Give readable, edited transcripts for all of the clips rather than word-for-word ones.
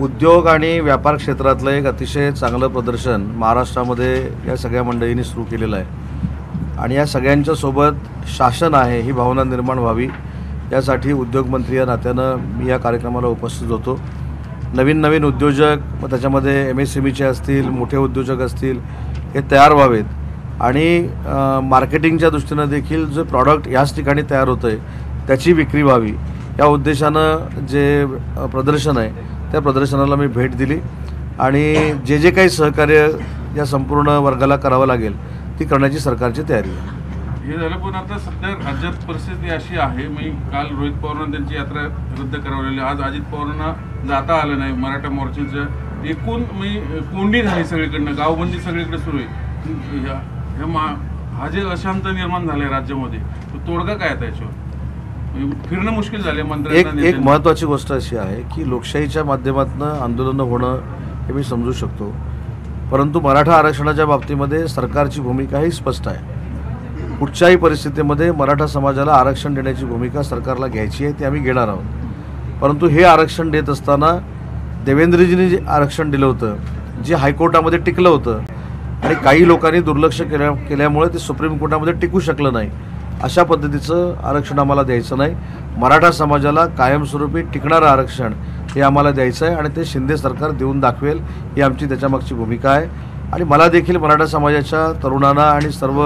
उद्योग आणि व्यापार क्षेत्रातलं एक अतिशय चांगलं प्रदर्शन महाराष्ट्रामध्ये या सगळ्या मंडळींनी सुरू केलेलं आहे आणि या सगळ्यांच्या सोबत शासन आहे ही भावना निर्माण व्हावी यासाठी उद्योगमंत्री या नात्यानं मी या कार्यक्रमाला उपस्थित होतो। नवीन उद्योजक मग त्याच्यामध्ये MSMEचे असतील, मोठे उद्योजक असतील, हे तयार व्हावेत आणि मार्केटिंगच्या दृष्टीनं देखील जे प्रॉडक्ट याच ठिकाणी तयार होतं आहे त्याची विक्री व्हावी या उद्देशानं जे प्रदर्शन आहे त्या प्रदर्शनाला मी भेट दिली आणि जे काही सहकार्य या संपूर्ण वर्गाला करावं लागेल ती करण्याची सरकारची तयारी आहे। हे झालं, पण आता सध्या राज्यात परिस्थिती अशी आहे, मी काल रोहित पवारांना त्यांची यात्रा रद्द करावलेली, आज अजित पवारांना जाता आलं नाही। मराठा मोर्चाचं एकूण मी कोंडी झाली सगळीकडनं, गावबंदी सगळीकडे सुरू आहे। हा जे अशांत निर्माण झालं आहे राज्यामध्ये, तो तोडगा काय त्याच्यावर? फिरणं मुश्किल झाले मंत्र्यांना। एक महत्त्वाची गोष्ट अशी आहे की लोकशाहीच्या माध्यमातून आंदोलनं होणं हे मी समजू शकतो, परंतु मराठा आरक्षणाच्या बाबतीमध्ये सरकारची भूमिका ही स्पष्ट आहे। कुठच्याही परिस्थितीमध्ये मराठा समाजाला आरक्षण देण्याची भूमिका सरकारला घ्यायची आहे, ती आम्ही घेणार आहोत। परंतु हे आरक्षण देत असताना देवेंद्रजींनी जे आरक्षण दिलं होतं, जे हायकोर्टामध्ये टिकलं होतं आणि काही लोकांनी दुर्लक्ष केल्यामुळे ते सुप्रीम कोर्टामध्ये टिकू शकलं नाही, अशा पद्धतीचं आरक्षण आम्हाला द्यायचं नाही। मराठा समाजाला कायमस्वरूपी टिकणारं आरक्षण हे आम्हाला द्यायचं आहे आणि ते शिंदे सरकार देऊन दाखवेल ही आमची त्याच्यामागची भूमिका आहे। आणि मला देखील मराठा समाजाच्या तरुणांना आणि सर्व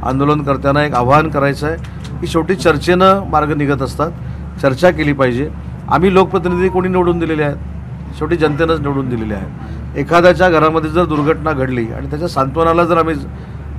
आंदोलनकर्त्यांना एक आवाहन करायचं आहे की शेवटी चर्चेनं मार्ग निघत असतात, चर्चा केली पाहिजे। आम्ही लोकप्रतिनिधी कोणी निवडून दिलेले आहेत? शेवटी जनतेनंच निवडून दिलेले आहेत। एखाद्याच्या घरामध्ये जर दुर्घटना घडली आणि त्याच्या सांत्वनाला जर आम्ही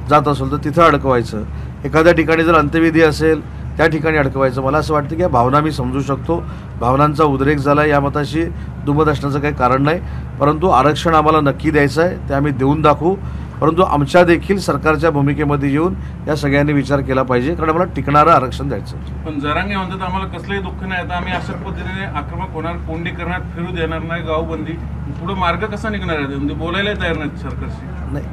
जात असेल तर तिथं अडकवायचं, एखाद्या ठिकाणी जर अंत्यविधी असेल त्या ठिकाणी अडकवायचं। मला असं वाटतं की या भावना मी समजू शकतो, भावनांचा उद्रेक झाला, या मताशी दुमत असण्याचं काही कारण नाही, परंतु आरक्षण आम्हाला नक्की द्यायचं आहे, ते आम्ही देऊन दाखवू। परंतु आमच्या देखील सरकारच्या भूमिकेमध्ये येऊन या सगळ्यांनी विचार केला पाहिजे, कारण आम्हाला टिकणारं आरक्षण द्यायचं। पण जरांगे म्हणतात आम्हाला कसलंही दुःख नाही, आता आम्ही अशा पद्धतीने आक्रमक होणार, कोंडी करणार, फिरू देणार नाही, गावबंदी, पुढे मार्ग कसा निघणार आहे? म्हणजे बोलायला तयार नाहीत सरकारशी। नाही,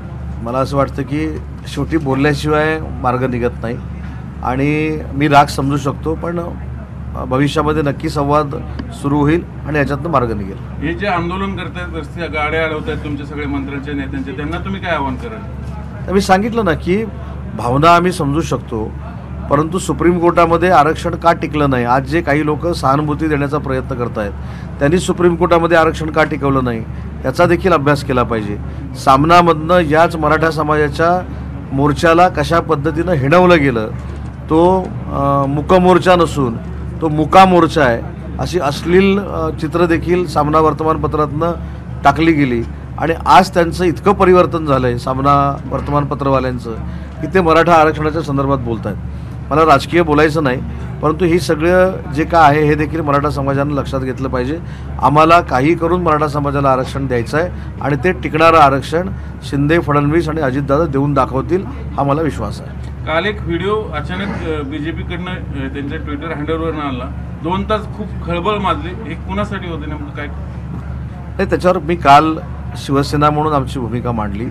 मला असं वाटतं की शेवटी बोलल्याशिवाय मार्ग निघत नाही आणि मी राग समजू शकतो, पण भविष्यामध्ये नक्की संवाद सुरू होईल आणि याच्यातनं मार्ग निघेल। हे जे आंदोलन करतात, रस्ते गाड्या अडवत आहेत तुमचे सगळे मंत्र्यांचे, नेत्यांचे, त्यांना तुम्ही काय आवाहन कराल? मी सांगितलं ना की भावना आम्ही समजू शकतो, परंतु सुप्रीम कोर्टामध्ये आरक्षण का टिकलं नाही? आज जे काही लोक सहानुभूती देण्याचा प्रयत्न करत आहेत त्यांनी सुप्रीम कोर्टामध्ये आरक्षण का टिकवलं नाही याचा देखील अभ्यास केला पाहिजे। सामनामधनं याच मराठा समाजाच्या मोर्चाला कशा पद्धतीनं हिणवलं गेलं, तो मुकमोर्चा नसून तो मुका मोर्चा आहे, अशी अश्लील चित्र देखील सामना वर्तमानपत्रातनं टाकली गेली आणि आज त्यांचं इतकं परिवर्तन झालं आहे सामना वर्तमानपत्रवाल्यांचं की ते मराठा आरक्षणाच्या संदर्भात बोलत आहेत। मला राजकीय बोलायचं नाही, परंतु ही सगळं जे काय आहे हे देखील मराठा समाजानं लक्षात घेतलं पाहिजे। आम्हाला काही करून मराठा समाजाला आरक्षण द्यायचं आहे आणि ते टिकणारं आरक्षण शिंदे, फडणवीस आणि अजितदादा देऊन दाखवतील हा मला विश्वास आहे। काल एक व्हिडिओ अचानक BJPकडनं त्यांच्या ट्विटर हँडलवरनं आला, 2 तास खूप खळबळ माजली, हे कुणासाठी होते नेमकं काय? नाही, त्याच्यावर मी काल शिवसेना म्हणून आमची भूमिका मांडली,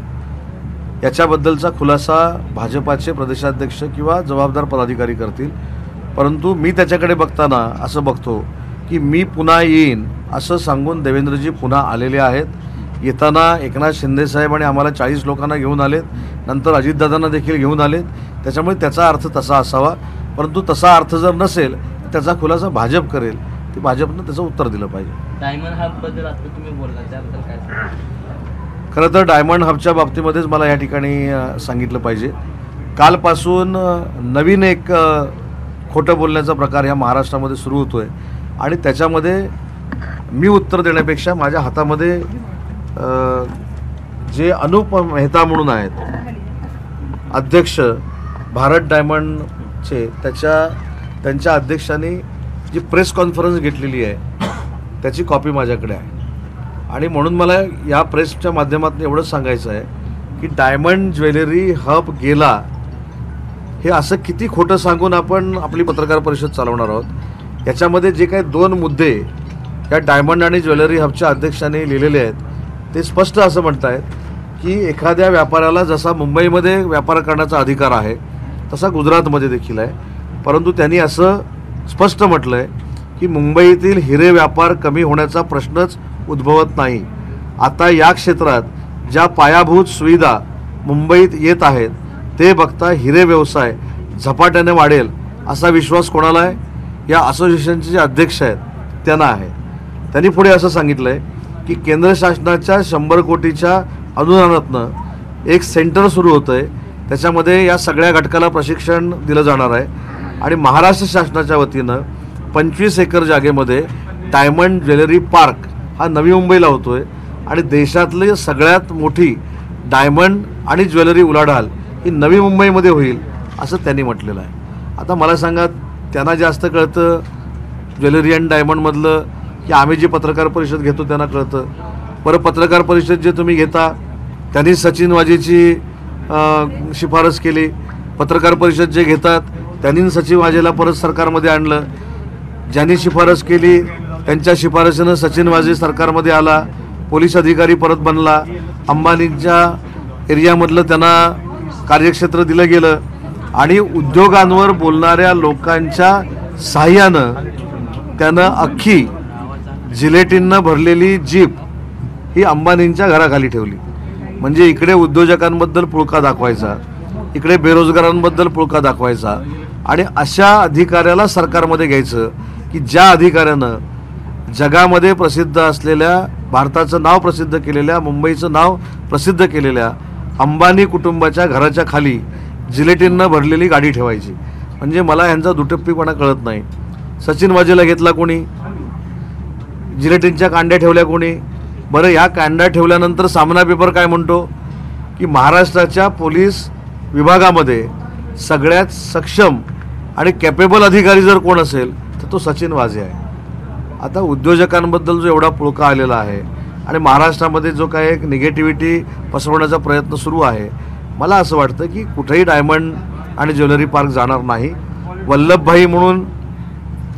याच्याबद्दलचा खुलासा भाजपाचे प्रदेशाध्यक्ष किंवा जबाबदार पदाधिकारी करतील, परंतु मी त्याच्याकडे बघताना असं बघतो की मी पुन्हा येईन असं सांगून देवेंद्रजी पुन्हा आलेले आहेत। येताना एकनाथ शिंदेसाहेब आणि आम्हाला 40 लोकांना घेऊन आलेत, नंतर अजितदादांना देखील घेऊन आलेत, त्याच्यामुळे त्याचा अर्थ तसा असावा, परंतु तसा अर्थ जर नसेल तर त्याचा खुलासा भाजप करेल, ते भाजपनं त्याचं उत्तर दिलं पाहिजे। डायमंड हबबद्दल आता तुम्ही बोलला, त्याबद्दल काय? खरं तर डायमंड हबच्या बाबतीमध्येच मला या ठिकाणी सांगितलं पाहिजे, कालपासून नवीन एक खोटं बोलण्याचा प्रकार ह्या महाराष्ट्रामध्ये सुरू होतो आहे आणि त्याच्यामध्ये मी उत्तर देण्यापेक्षा माझ्या हातामध्ये जे अनुप मेहता म्हणून आहेत अध्यक्ष भारत डायमंडचे, त्यांच्या अध्यक्षांनी जी प्रेस कॉन्फरन्स घेतलेली आहे त्याची कॉपी माझ्याकडे आहे आणि म्हणून मला या प्रेसच्या माध्यमातून एवढंच सांगायचं आहे की डायमंड ज्वेलरी हब गेला हे असं किती खोटं सांगून आपण आपली पत्रकार परिषद चालवणार आहोत। याच्यामध्ये जे काही 2 मुद्दे या डायमंड आणि ज्वेलरी हबच्या अध्यक्षांनी लिहिलेले आहेत ते स्पष्ट असं म्हणत आहेत की एखाद्या व्यापाऱ्याला जसा मुंबईमध्ये व्यापार करण्याचा अधिकार आहे तसा गुजरातमध्ये देखील आहे, परंतु त्यांनी असं स्पष्ट म्हटलं आहे की मुंबईतील हिरे व्यापार कमी होण्याचा प्रश्नच उद्भवत नाही. आता या क्षेत्रात ज्या पायाभूत सुविधा मुंबईत येत आहेत ते बघता हिरे व्यवसाय झपाट्याने वाढेल असा विश्वास कोणाला आहे? या असोसिएशनचे जे अध्यक्ष आहेत त्यांना आहे. त्यांनी पुढे असं सांगितलं आहे की केंद्र शासनाच्या 100 कोटीच्या अनुदानातनं एक सेंटर सुरू होतं आहे, त्याच्यामध्ये या सगळ्या घटकाला प्रशिक्षण दिलं जाणार आहे आणि महाराष्ट्र शासनाच्या वतीनं 25 एकर जागेमध्ये डायमंड ज्वेलरी पार्क हा नवी मुंबईला होतो आहे आणि देशातली सगळ्यात मोठी डायमंड आणि ज्वेलरी उलाढाल ही नवी मुंबईमध्ये होईल असं त्यांनी म्हटलेलं आहे. आता मला सांगा, त्यांना जास्त कळतं ज्वेलरी अँड डायमंडमधलं की आम्ही जी पत्रकार परिषद घेतो त्यांना कळतं? बरं, पत्रकार परिषद जे तुम्ही घेता त्यांनी सचिन वाजेची शिफारस केली, पत्रकार परिषद जे घेतात त्यांनी सचिन वाजेला परत सरकारमध्ये आणलं, ज्यांनी शिफारस केली त्यांच्या शिफारसीनं सचिन वाजे सरकारमध्ये आला, पोलीस अधिकारी परत बनला, अंबानींच्या एरियामधलं त्यांना कार्यक्षेत्र दिलं गेलं आणि उद्योगांवर बोलणाऱ्या लोकांच्या साह्यानं त्यानं अख्खी जिलेटिननं भरलेली जीप ही अंबानींच्या घराखाली ठेवली. म्हणजे इकडे उद्योजकांबद्दल पुळका दाखवायचा, इकडे बेरोजगारांबद्दल पुळका दाखवायचा आणि अशा अधिकाऱ्याला सरकारमध्ये घ्यायचं की ज्या अधिकाऱ्यानं जगामध्ये प्रसिद्ध असलेल्या, भारताचं नाव प्रसिद्ध केलेल्या, मुंबईचं नाव प्रसिद्ध केलेल्या अंबानी कुटुंबाच्या घराच्या खाली जिलेटिननं भरलेली गाडी ठेवायची. म्हणजे मला ह्यांचा दुटप्पीपणा कळत नाही. सचिन वाजेला घेतला कोणी? जिलेटिनच्या कांड्या ठेवल्या कोणी? बरं, ह्या कांड्या ठेवल्यानंतर सामना पेपर काय म्हणतो की महाराष्ट्राच्या पोलीस विभागामध्ये सगळ्यात सक्षम आणि कॅपेबल अधिकारी जर कोण असेल तर तो सचिन वाजे आहे. आता उद्योजकांबद्दल जो एवढा पुळका आलेला आहे आणि महाराष्ट्रामध्ये जो काय एक निगेटिव्हिटी पसरवण्याचा प्रयत्न सुरू आहे, मला असं वाटतं की कुठेही डायमंड आणि ज्वेलरी पार्क जाणार नाही. वल्लभभाई म्हणून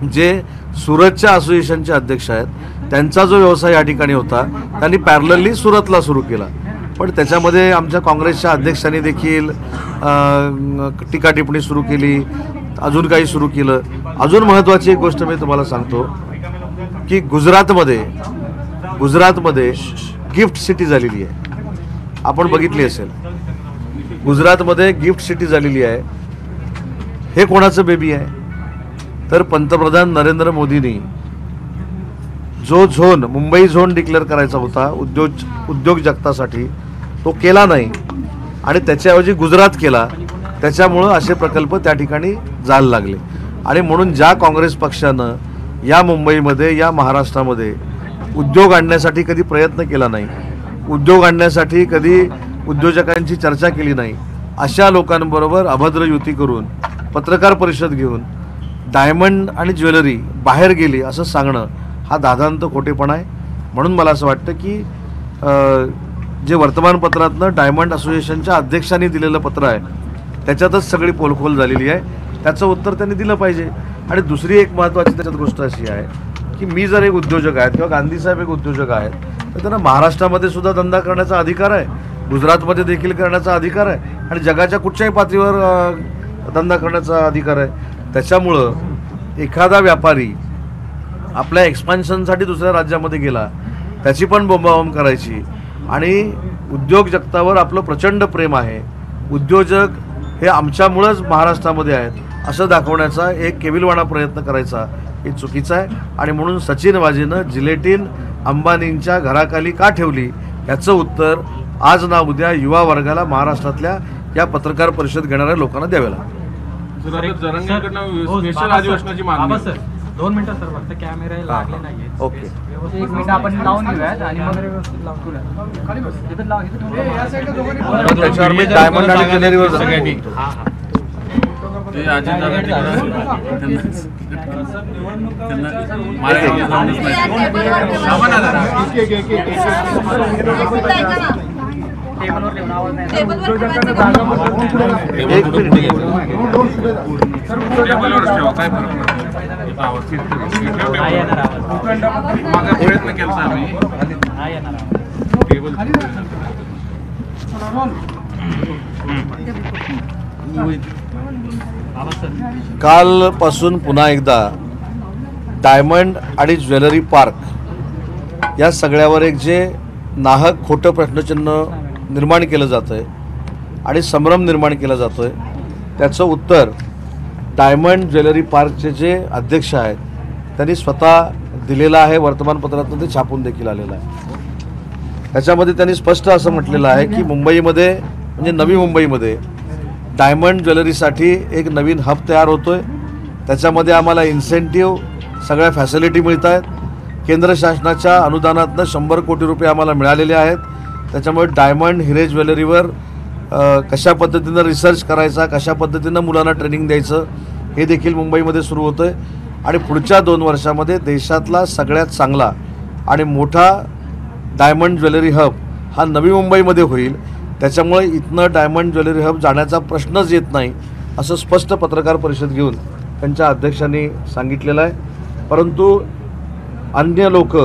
जे सुरतच्या असोसिएशनचे अध्यक्ष आहेत त्यांचा जो व्यवसाय या ठिकाणी होता त्यांनी पॅरलली सुरतला सुरू केला, पण त्याच्यामध्ये आमच्या काँग्रेसच्या अध्यक्षांनी देखील टीका टिप्पणी सुरू केली, अजून काही सुरू केलं. अजून महत्त्वाची एक गोष्ट मी तुम्हाला सांगतो की गुजरातमध्ये गिफ्ट सिटी झालेली आहे. आपण बघितली असेल, गुजरातमध्ये गिफ्ट सिटी झालेली आहे. हे कोणाचं बेबी आहे? तर पंतप्रधान नरेंद्र मोदींनी जो झोन, मुंबई झोन डिक्लेअर करायचा होता उद्योग जगतासाठी, तो केला नाही आणि त्याच्याऐवजी गुजरात केला. त्याच्यामुळं असे प्रकल्प त्या ठिकाणी जायला लागले आणि म्हणून ज्या काँग्रेस पक्षानं या मुंबईमध्ये, या महाराष्ट्रामध्ये उद्योग आणण्यासाठी कधी प्रयत्न केला नाही, उद्योग आणण्यासाठी कधी उद्योजकांची चर्चा केली नाही, अशा लोकांबरोबर अभद्र युती करून पत्रकार परिषद घेऊन डायमंड आणि ज्वेलरी बाहेर गेली असं सांगणं हा दादांत खोटेपणा आहे. म्हणून मला असं वाटतं की जे वर्तमानपत्रातनं डायमंड असोसिएशनच्या अध्यक्षांनी दिलेलं पत्र आहे त्याच्यातच सगळी पोलखोल झालेली आहे. त्याचं उत्तर त्यांनी दिलं पाहिजे. आणि दुसरी एक महत्त्वाची त्याच्यात गोष्ट अशी आहे की मी जर एक उद्योजक आहे किंवा गांधीसाहेब एक उद्योजक आहेत तर त्यांना महाराष्ट्रामध्ये सुद्धा धंदा करण्याचा अधिकार आहे, गुजरातमध्ये देखील करण्याचा अधिकार आहे आणि जगाच्या कुठच्याही पातळीवर धंदा करण्याचा अधिकार आहे. त्याच्यामुळं एखादा व्यापारी आपल्या एक्सपान्शनसाठी दुसऱ्या राज्यामध्ये गेला, त्याची पण बोंबाबोंब करायची आणि उद्योग जगतावर आपलं प्रचंड प्रेम आहे, उद्योजक हे आमच्यामुळंच महाराष्ट्रामध्ये आहेत असं दाखवण्याचा एक केविलवाणा प्रयत्न करायचा हे चुकीचं आहे. आणि म्हणून सचिन वाजेनं जिलेटिन अंबानींच्या घराखाली का ठेवली याचं उत्तर आज ना उद्या युवा वर्गाला, महाराष्ट्रातल्या या पत्रकार परिषद घेणाऱ्या लोकांना द्यावे लागेल. स्पेशल अधिवेशनाची मागणी. 2 मिनिटं सर, फक्त कॅमेरा लागले नाहीये. ओके, 1 मिनिट आपण लावून घेऊयात आणि मग व्यवस्थित लावून ठेवूया. इथं लाव, इथं त्याच्यावर मी डायमंड आणि ज्वेलरीवर सगळ्यांनी ते अजितदादा तिकडं त्यांना माझ्या जाऊनच नाही. टेबलवर ठेवून आवाज नाही. टेबलवरच ठेवा, काय फरक पडतो. आवाज मागे प्रयत्न केला आम्ही. टेबल कालपासून पुन्हा एकदा डायमंड आणि ज्वेलरी पार्क या सगळ्यावर एक जे नाहक खोटं प्रश्नचिन्ह निर्माण केलं जातं आहे आणि संभ्रम निर्माण केला जातो आहे त्याचं उत्तर डायमंड ज्वेलरी पार्कचे जे अध्यक्ष आहेत त्यांनी स्वतः दिलेलं आहे. वर्तमानपत्रातून ते छापून देखील आलेलं आहे. त्याच्यामध्ये त्यांनी स्पष्ट असं म्हटलेलं आहे की मुंबईमध्ये म्हणजे नवी मुंबईमध्ये डायमंड ज्वेलरीसाठी एक नवीन हब तयार होतो आहे. त्याच्यामध्ये आम्हाला इन्सेंटिव्ह सगळ्या फॅसिलिटी मिळत आहेत. केंद्र शासनाच्या अनुदानातनं 100 कोटी रुपये आम्हाला मिळालेले आहेत. त्याच्यामुळे डायमंड हिरे ज्वेलरीवर कशा पद्धतीनं रिसर्च करायचा, कशा पद्धतीनं मुलांना ट्रेनिंग द्यायचं हे देखील मुंबईमध्ये सुरू होतं आहे. आणि पुढच्या 2 वर्षामध्ये देशातला सगळ्यात चांगला आणि मोठा डायमंड ज्वेलरी हब हा नवी मुंबईमध्ये होईल. त्याच्यामुळे इथनं डायमंड ज्वेलरी हब जाण्याचा प्रश्नच येत नाही असं स्पष्ट पत्रकार परिषद घेऊन त्यांच्या अध्यक्षांनी सांगितलेलं आहे. परंतु अन्य लोक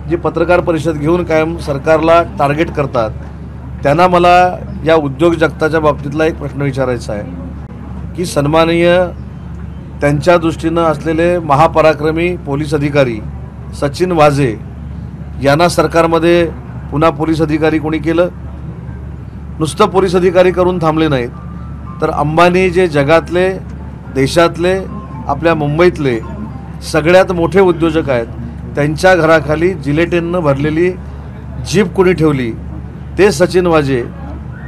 जे पत्रकार परिषद घेऊन कायम सरकारला टार्गेट करतात त्यांना मला या उद्योग जगताच्या बाबतीतला एक प्रश्न विचारायचा आहे की सन्माननीय त्यांच्या दृष्टीनं असलेले महापराक्रमी पोलीस अधिकारी सचिन वाझे यांना सरकारमध्ये पुन्हा पोलीस अधिकारी कोणी केलं? नुसतं पोलीस अधिकारी करून थांबले नाहीत तर अंबानी जे जगातले देशातले आपल्या मुंबईतले सगळ्यात मोठे उद्योजक आहेत त्यांच्या घराखाली जिलेटिननं भरलेली जीप कोणी ठेवली ते सचिन वाझे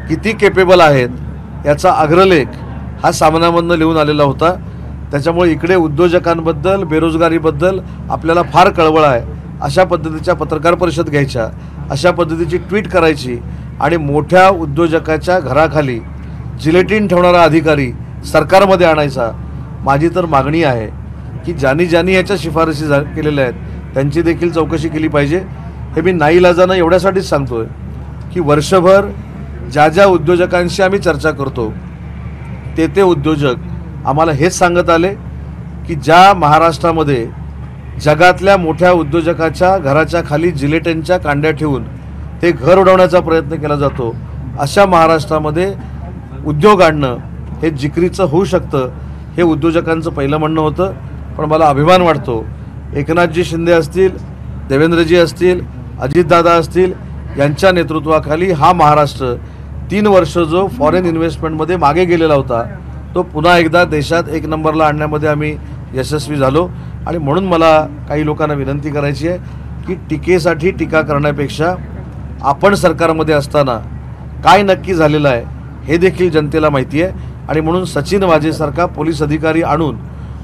किती केपेबल आहेत याचा अग्रलेख हा सामनामधनं लिहून आलेला होता. त्याच्यामुळे इकडे उद्योजकांबद्दल बेरोजगारीबद्दल आपल्याला फार कळवळ आहे. अशा पद्धतीच्या पत्रकार परिषद घ्यायच्या, अशा पद्धतीची ट्विट करायची आणि मोठ्या उद्योजकाच्या घराखाली जिलेटिन ठेवणारा अधिकारी सरकारमध्ये आणायचा. माझी तर मागणी आहे की ज्यांनी याच्या शिफारसी केलेल्या आहेत त्यांची देखील चौकशी केली पाहिजे. हे मी नाईलाजानं एवढ्यासाठीच सांगतो आहे की वर्षभर ज्या उद्योजकांशी आम्ही चर्चा करतो ते उद्योजक आम्हाला हेच सांगत आले की ज्या महाराष्ट्रामध्ये जगातल्या मोठ्या उद्योजकाच्या घराच्या खाली जिलेटिनच्या कांड्या ठेवून ते घर उडवण्याचा प्रयत्न केला जातो अशा महाराष्ट्रामध्ये उद्योग आणणं हे जिकरीचं होऊ शकतं हे उद्योजकांचं पहिलं म्हणणं होतं. पण मला अभिमान वाटतो एकनाथजी शिंदे असतील, देवेंद्रजी असतील, अजितदादा असतील यांच्या नेतृत्वाखाली हा महाराष्ट्र 3 वर्ष जो फॉरेन इन्व्हेस्टमेंटमध्ये मागे गेलेला होता तो पुन्हा एकदा देशात 1 नंबरला आणण्यामध्ये आम्ही यशस्वी झालो. आणि म्हणून मला काही लोकांना विनंती करायची आहे की टीकेसाठी टीका करण्यापेक्षा आपण सरकारमध्ये असताना काय नक्की झालेलं आहे हे देखील जनतेला माहिती आहे. आणि म्हणून सचिन वाझेसारखा पोलीस अधिकारी आणून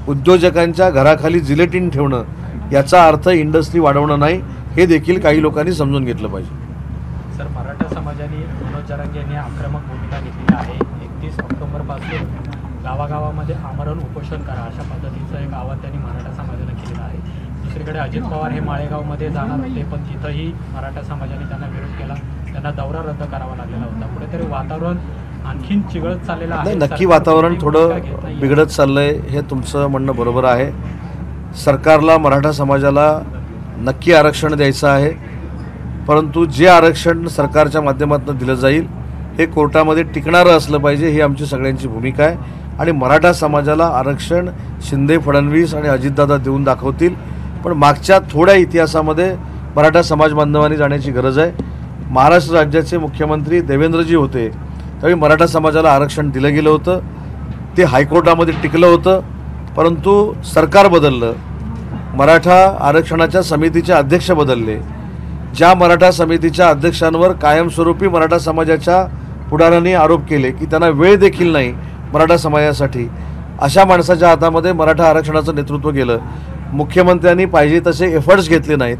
उद्योजकांच्या घराखाली जिलेटिन ठेवणं याचा अर्थ इंडस्ट्री वाढवणं नाही हे देखील काही लोकांनी समजून घेतलं पाहिजे. सर, मराठा समाजाने मनोज जरांगे यांनी आक्रमक भूमिका घेतली आहे. 31 ऑक्टोबरपासून गावागावामध्ये आमरण उपोषण करा अशा पद्धतीचं एक आवाहन त्यांनी मराठा समाजाला केलेलं आहे. दुसरीकडे अजित पवार हे माळेगावमध्ये जाणार होते पण तिथंही मराठा समाजाने त्यांना विरोध केला. त्यांना दौरा रद्द करावा लागलेला होता. कुठेतरी वातावरण आणखीन चिघळत चाललेलं आहे. नक्की वातावरण थोडं बिघडत चाललंय हे तुमचं म्हणणं बरोबर आहे. सरकारला मराठा समाजाला नक्की आरक्षण द्यायचं आहे परंतु जे आरक्षण सरकारच्या माध्यमातून दिलं जाईल हे कोर्टामध्ये टिकणारं असलं पाहिजे ही आमची सगळ्यांची भूमिका आहे. आणि मराठा समाजाला आरक्षण शिंदे, फडणवीस आणि अजितदादा देऊन दाखवतील. पण मागच्या थोड्या इतिहासामध्ये मराठा समाज बांधवांनी जाण्याची गरज आहे. महाराष्ट्र राज्याचे मुख्यमंत्री देवेंद्रजी होते त्यावेळी मराठा समाजाला आरक्षण दिलं गेलं होतं. ते हायकोर्टामध्ये टिकलं होतं परंतु सरकार बदललं. मराठा आरक्षणाच्या समितीचे अध्यक्ष बदलले. ज्या मराठा समितीच्या अध्यक्षांवर कायमस्वरूपी मराठा समाजाच्या पुढाऱ्यांनी आरोप केले की त्यांना वेळ देखील नाही मराठा समाजासाठी, अशा माणसाच्या हातामध्ये मराठा आरक्षणाचं नेतृत्व केलं. मुख्यमंत्र्यांनी पाहिजे तसे एफर्ट्स घेतले नाहीत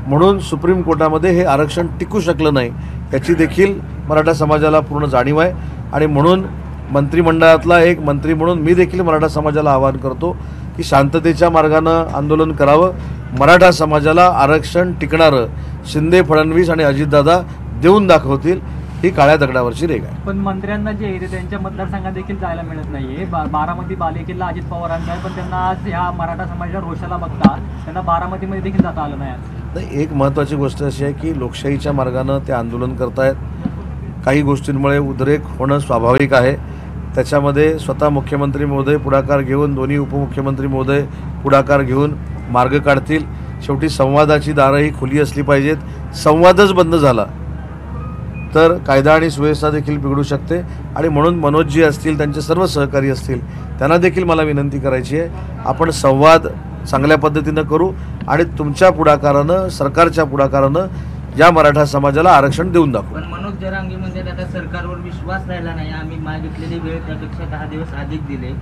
म्हणून सुप्रीम कोर्टामध्ये हे आरक्षण टिकू शकलं नाही. त्याची देखील मराठा समाजाला पूर्ण जाणीव आहे. आणि म्हणून मंत्रिमंडळातला एक मंत्री म्हणून मी देखील मराठा समाजाला आवाहन करतो की शांततेच्या मार्गानं आंदोलन करावं. मराठा समाजाला आरक्षण टिकणारं शिंदे, फडणवीस आणि अजितदादा देऊन दाखवतील ही काळ्या दगडावरची रेघ आहे. पण मंत्र्यांना जे आहे त्यांच्या मतदारसंघात देखील जायला मिळत नाहीये. बारामती बालेकिल्ला अजित पवारांचा आहे पण त्यांना आज ह्या मराठा समाजाच्या रोषाला बघता त्यांना बारामतीमध्ये देखील जाता आलं नाही. नाही, एक महत्त्वाची गोष्ट अशी आहे की लोकशाहीच्या मार्गानं ते आंदोलन करतायत. काही गोष्टींमुळे उद्रेक होणं स्वाभाविक आहे. त्याच्यामध्ये स्वतः मुख्यमंत्री महोदय पुढाकार घेऊन, दोन्ही उपमुख्यमंत्री महोदय पुढाकार घेऊन मार्ग काढतील. शेवटी संवादाची दारं ही खुली असली पाहिजेत. संवादच बंद झाला तर कायदा आणि सुव्यवस्था देखील बिघडू शकते. आणि म्हणून मनोजजी असतील, त्यांचे सर्व सहकारी असतील, त्यांना देखील मला विनंती करायची आहे, आपण संवाद चांगल्या पद्धतीनं करू आणि तुमच्या पुढाकारानं, सरकारच्या पुढाकारानं या मराठा समाजाला आरक्षण देऊन दाखवू. पण मनोज जरांगे म्हणजे आता सरकारवर विश्वास राहिला नाही. आम्ही मागितलेली वेळ त्यापेक्षा 10 दिवस अधिक दिले.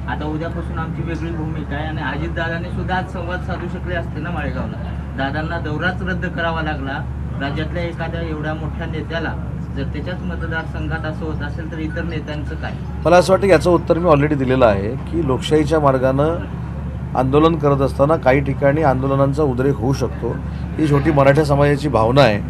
आता उद्यापासून आमची वेगळी भूमिका आहे. आणि अजितदादांनी सुद्धा आज संवाद साधू शकले असते ना माळेगावला. दादांना दौराच रद्द करावा लागला. राज्यातल्या एखाद्या एवढ्या मोठ्या नेत्याला जर त्याच्याच मतदारसंघात असं होत असेल तर इतर नेत्यांचं काय? मला असं वाटतं की याचं उत्तर मी ऑलरेडी दिलेलं आहे की लोकशाहीच्या मार्गानं आंदोलन करत असताना काही ठिकाणी आंदोलनांचा उद्रेक होऊ शकतो. ही शेवटी मराठा समाजाची भावना आहे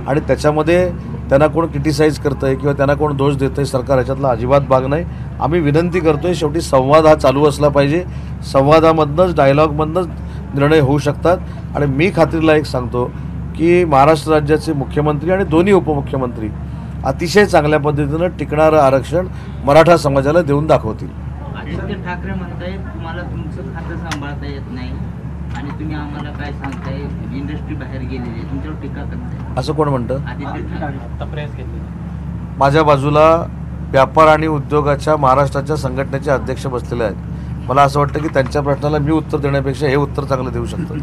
आणि त्याच्यामध्ये त्यांना कोण क्रिटिसाइज करतं आहे किंवा त्यांना कोण दोष देतं आहे, सरकार ह्याच्यातला अजिबात भाग नाही. आम्ही विनंती करतो आहे, शेवटी संवाद हा चालू असला पाहिजे. संवादामधनंच, डायलॉगमधनंच निर्णय होऊ शकतात. आणि मी खात्रीला एक सांगतो की महाराष्ट्र राज्याचे मुख्यमंत्री आणि दोन्ही उपमुख्यमंत्री अतिशय चांगल्या पद्धतीनं टिकणारं आरक्षण मराठा समाजाला देऊन दाखवतील. आदित्य ठाकरे म्हणतायत तुम्हाला तुमचं खातं सांभाळता येत नाही आणि तुम्ही आम्हाला काय सांगताय, इंडस्ट्री बाहेर गेलेली आहे, तुमच्यावर टीका करताय. असं कोण म्हणतं? आदित्य ठाकरे आता प्रेस घेतली. माझ्या बाजूला व्यापार आणि उद्योगाच्या महाराष्ट्राच्या संघटनेचे अध्यक्ष बसलेले आहेत. मला असं वाटतं की त्यांच्या प्रश्नाला मी उत्तर देण्यापेक्षा हे उत्तर चांगलं देऊ शकतो.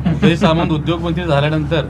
उदय सामंत उद्योगमंत्री झाल्यानंतर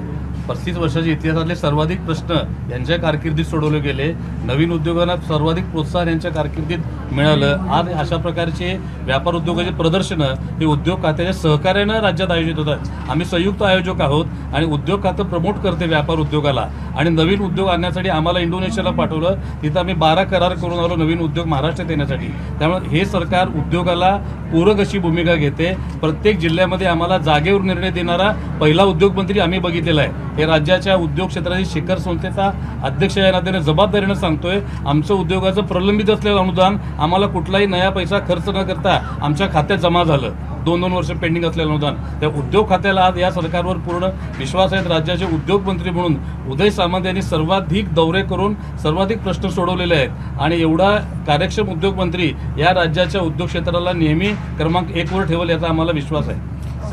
35 वर्षाच्या इतिहासातले सर्वाधिक प्रश्न यांच्या कारकिर्दीत सोडवले गेले. नवीन उद्योगांना सर्वाधिक प्रोत्साहन यांच्या कारकिर्दीत मिळालं. आज अशा प्रकारचे व्यापार उद्योगाचे प्रदर्शनं हे उद्योग खात्याच्या सहकार्यानं राज्यात आयोजित होतात. आम्ही संयुक्त आयोजक आहोत आणि उद्योग खातं प्रमोट करते व्यापार उद्योगाला. आणि नवीन उद्योग आणण्यासाठी आम्हाला इंडोनेशियाला पाठवलं. तिथं आम्ही 12 करार करून आलो नवीन उद्योग महाराष्ट्रात येण्यासाठी. त्यामुळे हे सरकार उद्योगाला पूरक अशी भूमिका घेते. प्रत्येक जिल्ह्यामध्ये आम्हाला जागेवर निर्णय देणारा पहिला उद्योगमंत्री आम्ही बघितलेला आहे. हे राज्याच्या उद्योग क्षेत्राची शिखर संस्थेचा अध्यक्ष या नात्याने जबाबदारीनं सांगतोय, आमचं उद्योगाचं प्रलंबित असलेलं अनुदान आम्हाला कुठलाही नया पैसा खर्च न करता आमच्या खात्यात जमा झालं. 2-2 वर्ष पेंडिंग असलेलं अनुदान. त्या उद्योग खात्याला आज या सरकारवर पूर्ण विश्वास आहे. राज्याचे उद्योगमंत्री म्हणून उदय सामंत यांनी सर्वाधिक दौरे करून सर्वाधिक प्रश्न सोडवलेले आहेत. आणि एवढा कार्यक्षम उद्योगमंत्री या राज्याच्या उद्योग क्षेत्राला नेहमी क्रमांक 1 वर ठेवल याचा आम्हाला विश्वास आहे.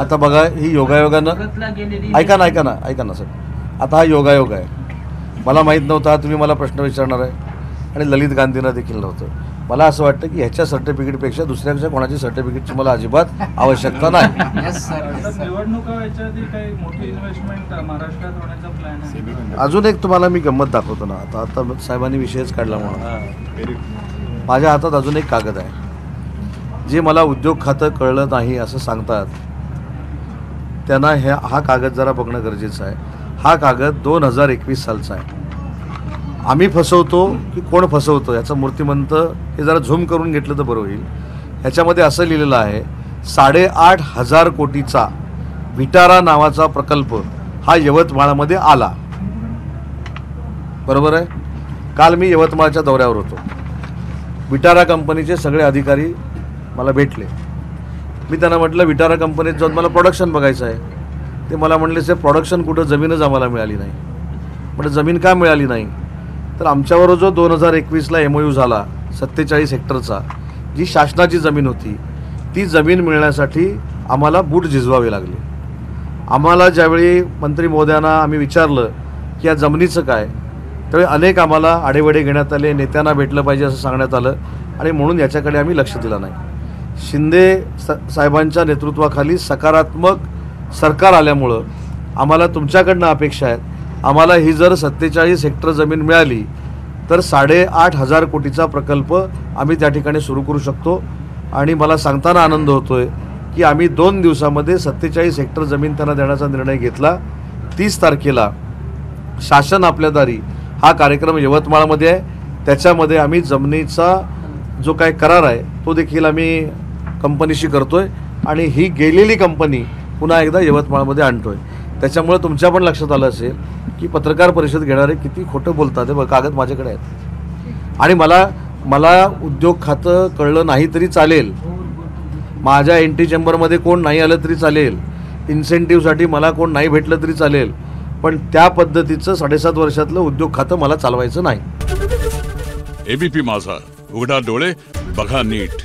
आता बघा, ही योगायोगानं ऐका ना सर, आता हा योगायोग आहे. मला माहीत नव्हता तुम्ही मला प्रश्न विचारणार आहे आणि ललित गांधींना देखील नव्हतं. मला असं वाटतं की ह्याच्या सर्टिफिकेटपेक्षा दुसऱ्याच्या कोणाची सर्टिफिकेटची मला अजिबात आवश्यकता नाही. निवडणुका व्हायच्या आधी काही मोठी इन्व्हेस्टमेंट महाराष्ट्रात होण्याचा प्लॅन आहे. अजून एक तुम्हाला मी गंमत दाखवतो ना. आता साहेबांनी विषयच काढला म्हणून माझ्या हातात अजून एक कागद आहे. जे मला उद्योग खातं कळलं नाही असं सांगतात त्यांना हा कागद जरा बघणं गरजेचं आहे. हा कागद 2021 सालचा आहे. आम्ही फसवतो की कोण फसवतो याचं मूर्तिमंत हे जरा झूम करून घेतलं तर बरं होईल. ह्याच्यामध्ये असं लिहिलेलं आहे, 8,500 कोटीचा विटारा नावाचा प्रकल्प हा यवतमाळमध्ये आला. बरोबर आहे. काल मी यवतमाळच्या दौऱ्यावर होतो. विटारा कंपनीचे सगळे अधिकारी मला भेटले. मी त्यांना म्हटलं विटारा कंपनीत जाऊन मला प्रोडक्शन बघायचं आहे. ते मला म्हणले सर प्रोडक्शन कुठं, जमीनच आम्हाला मिळाली नाही. म्हणजे जमीन का मिळाली नाही तर आमच्याबरोबर जो 2021ला MOU झाला 47 हेक्टरचा, जी शासनाची जमीन होती, ती जमीन मिळण्यासाठी आम्हाला बूट झिजवावे लागले. आम्हाला ज्यावेळी मंत्री महोदयांना आम्ही विचारलं की या जमिनीचं काय, त्यावेळी अनेक आम्हाला आडेवडे घेण्यात आले. नेत्यांना भेटलं पाहिजे असं सांगण्यात आलं आणि म्हणून याच्याकडे आम्ही लक्ष दिलं नाही. शिंदे साहेबांच्या नेतृत्वाखाली सकारात्मक सरकार आल्यामुळं आम्हाला तुमच्याकडनं अपेक्षा आहेत. आम्हाला ही जर 47 हेक्टर जमीन मिळाली तर 8,500 कोटीचा प्रकल्प आम्ही त्या ठिकाणी सुरू करू शकतो. आणि मला सांगताना आनंद होतोय की आम्ही 2 दिवसामध्ये 47 हेक्टर जमीन त्यांना देण्याचा निर्णय घेतला. 30 तारखेला शासन आपल्या दारी हा कार्यक्रम यवतमाळमध्ये आहे. त्याच्यामध्ये आम्ही जमिनीचा जो काय करार आहे तो देखील आम्ही कंपनीशी करतोय आणि ही गेलेली कंपनी पुन्हा एकदा यवतमाळमध्ये आणतोय. त्याच्यामुळे तुमच्या पण लक्षात आलं असेल की पत्रकार परिषद घेणारे किती खोटं बोलतात. हे कागद माझ्याकडे आहेत. आणि मला उद्योग खातं कळलं नाही तरी चालेल, माझ्या एंट्री चेंबरमध्ये कोण नाही आलं तरी चालेल, इन्सेंटिव्हसाठी मला कोण नाही भेटलं तरी चालेल, पण त्या पद्धतीचं 7.5 वर्षातलं उद्योग खातं मला चालवायचं नाही. ABP माझा, उघडा डोळे बघा नीट.